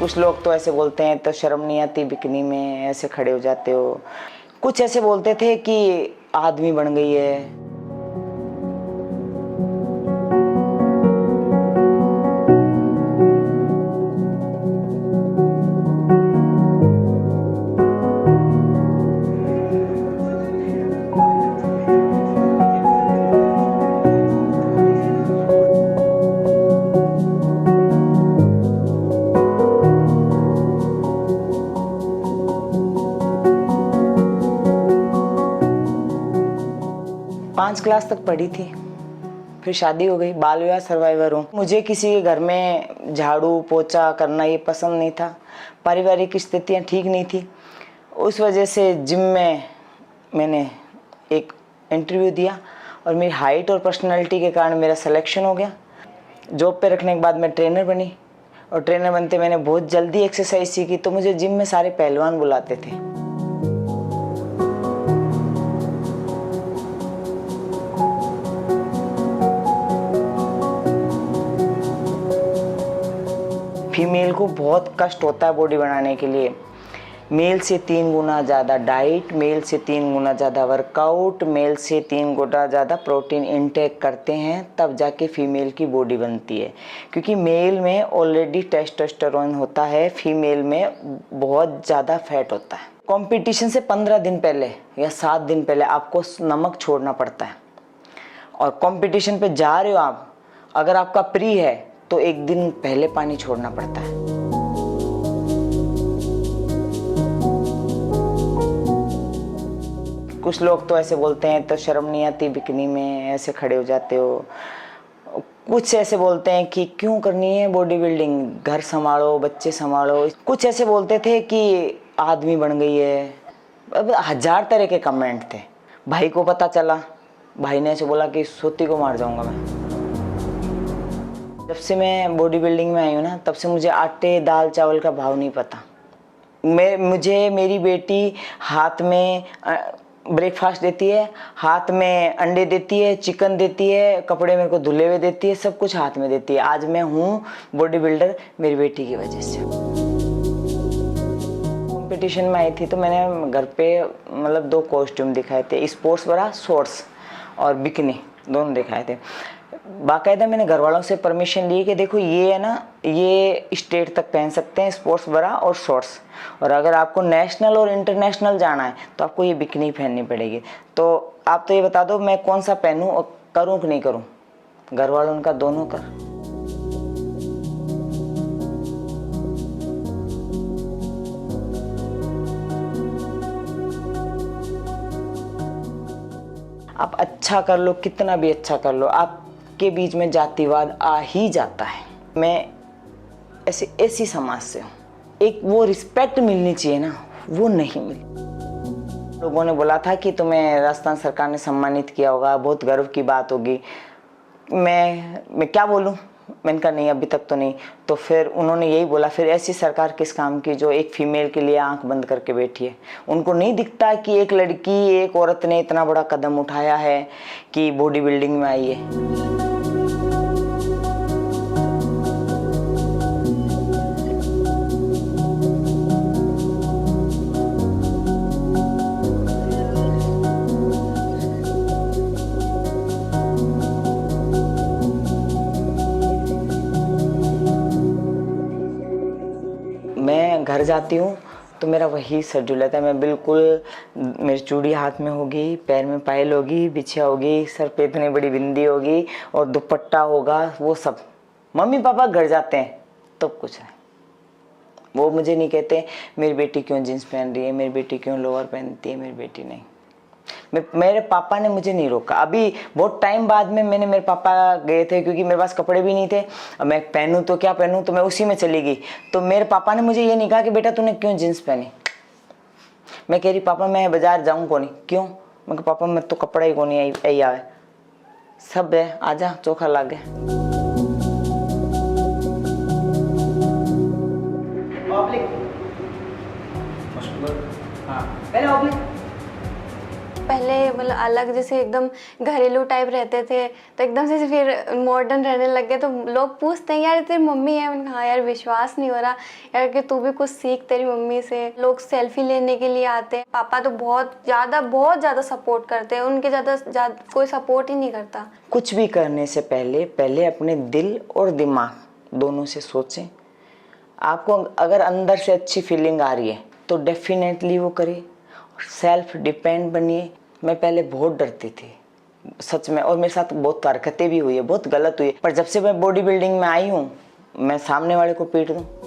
कुछ लोग तो ऐसे बोलते हैं तो शर्म नहीं आती बिकनी में ऐसे खड़े हो जाते हो। कुछ ऐसे बोलते थे कि आदमी बन गई है। 5 क्लास तक पढ़ी थी, फिर शादी हो गई। बाल विवाह सर्वाइवर हूँ। मुझे किसी के घर में झाड़ू पोछा करना ये पसंद नहीं था। पारिवारिक स्थितियाँ ठीक नहीं थी। उस वजह से जिम में मैंने एक इंटरव्यू दिया और मेरी हाइट और पर्सनालिटी के कारण मेरा सिलेक्शन हो गया। जॉब पे रखने के बाद मैं ट्रेनर बनी और ट्रेनर बनते मैंने बहुत जल्दी एक्सरसाइज सीखी, तो मुझे जिम में सारे पहलवान बुलाते थे। फीमेल को बहुत कष्ट होता है बॉडी बनाने के लिए। मेल से 3 गुना ज़्यादा डाइट, मेल से 3 गुना ज़्यादा वर्कआउट, मेल से 3 गुना ज़्यादा प्रोटीन इंटेक करते हैं, तब जाके फीमेल की बॉडी बनती है। क्योंकि मेल में ऑलरेडी टेस्टोस्टेरोन होता है, फीमेल में बहुत ज़्यादा फैट होता है। कंपटीशन से 15 दिन पहले या 7 दिन पहले आपको नमक छोड़ना पड़ता है। और कंपटीशन पे जा रहे हो आप, अगर आपका प्री है तो 1 दिन पहले पानी छोड़ना पड़ता है। कुछ लोग तो ऐसे बोलते हैं तो शर्म नहीं आती बिकनी में ऐसे खड़े हो जाते हो। कुछ ऐसे बोलते हैं कि क्यों करनी है बॉडी बिल्डिंग, घर संभालो, बच्चे संभालो। कुछ ऐसे बोलते थे कि आदमी बन गई है। अब 1000 तरह के कमेंट थे। भाई को पता चला, भाई ने ऐसे बोला कि सोती को मार जाऊंगा मैं। जब से मैं बॉडी बिल्डिंग में आई हूँ ना, तब से मुझे आटे दाल चावल का भाव नहीं पता। मुझे मेरी बेटी हाथ में ब्रेकफास्ट देती है, हाथ में अंडे देती है, चिकन देती है, कपड़े मेरे को धुले हुए देती है, सब कुछ हाथ में देती है। आज मैं हूँ बॉडी बिल्डर मेरी बेटी की वजह से। कंपटीशन में आई थी तो मैंने घर पे मतलब 2 कॉस्ट्यूम दिखाए थे, स्पोर्ट्स ब्रा शॉर्ट्स और बिकनी, दोनों दिखाए थे। बाकायदा मैंने घर वालों से परमिशन ली कि देखो ये है ना, ये स्टेट तक पहन सकते हैं स्पोर्ट्स ब्रा और शॉर्ट्स, और अगर आपको नेशनल और इंटरनेशनल जाना है तो आपको ये बिकनी पहननी पड़ेगी। तो आप तो ये बता दो मैं कौन सा पहनूं और करूं कि नहीं करूं। घर वालों उनका दोनों कर। आप अच्छा कर लो, कितना भी अच्छा कर लो, आपके बीच में जातिवाद आ ही जाता है। मैं ऐसी समाज से हूँ। एक वो रिस्पेक्ट मिलनी चाहिए ना, वो नहीं मिली। लोगों ने बोला था कि तुम्हें राजस्थान सरकार ने सम्मानित किया होगा, बहुत गर्व की बात होगी। मैं क्या बोलूँ, मैंने कहा नहीं अभी तक तो नहीं। तो फिर उन्होंने यही बोला, फिर ऐसी सरकार किस काम की जो एक फीमेल के लिए आंख बंद करके बैठी है। उनको नहीं दिखता कि एक लड़की, एक औरत ने इतना बड़ा कदम उठाया है कि बॉडी बिल्डिंग में आई है। मैं घर जाती हूँ तो मेरा वही शेड्यूल रहता है। मैं बिल्कुल, मेरी चूड़ी हाथ में होगी, पैर में पायल होगी, बिछिया होगी, सर पे इतनी बड़ी बिंदी होगी और दुपट्टा होगा, वो सब। मम्मी पापा घर जाते हैं तो कुछ है, वो मुझे नहीं कहते मेरी बेटी क्यों जीन्स पहन रही है, मेरी बेटी क्यों लोअर पहनती है, मेरी बेटी नहीं। मेरे पापा ने मुझे नहीं रोका। अभी बहुत टाइम बाद में मेरे पापा गए थे, क्योंकि मेरे पास कपड़े भी नहीं थे। अब मैं पहनूं तो क्या पहनूं, तो मैं उसी में चली गई। तो मेरे पापा ने मुझे ये नहीं कहा कि बेटा तूने क्यों जीन्स पहनी। मैं कह रही पापा मैं बाजार जाऊं को नहीं। क्यों? मैं कहा पापा मैं तो कपड़ा ही को नहीं आई आवे, सब है, आजा चोखा लागे। हाँ पहले पहले मतलब अलग जैसे एकदम घरेलू टाइप रहते थे, तो एकदम से फिर मॉडर्न रहने लग गए। तो लोग पूछते हैं यार तेरी मम्मी है, मैंने कहा हाँ यार विश्वास नहीं हो रहा यार कि तू भी कुछ सीख तेरी मम्मी से। लोग सेल्फी लेने के लिए आते हैं। पापा तो बहुत ज़्यादा सपोर्ट करते हैं, उनके ज़्यादा कोई सपोर्ट ही नहीं करता। कुछ भी करने से पहले अपने दिल और दिमाग दोनों से सोचें। आपको अगर अंदर से अच्छी फीलिंग आ रही है तो डेफिनेटली वो करिए। सेल्फ डिपेंड बनिए। मैं पहले बहुत डरती थी सच में, और मेरे साथ बहुत हरकतें भी हुई है, बहुत गलत हुई है, पर जब से मैं बॉडी बिल्डिंग में आई हूँ, मैं सामने वाले को पीट दूँ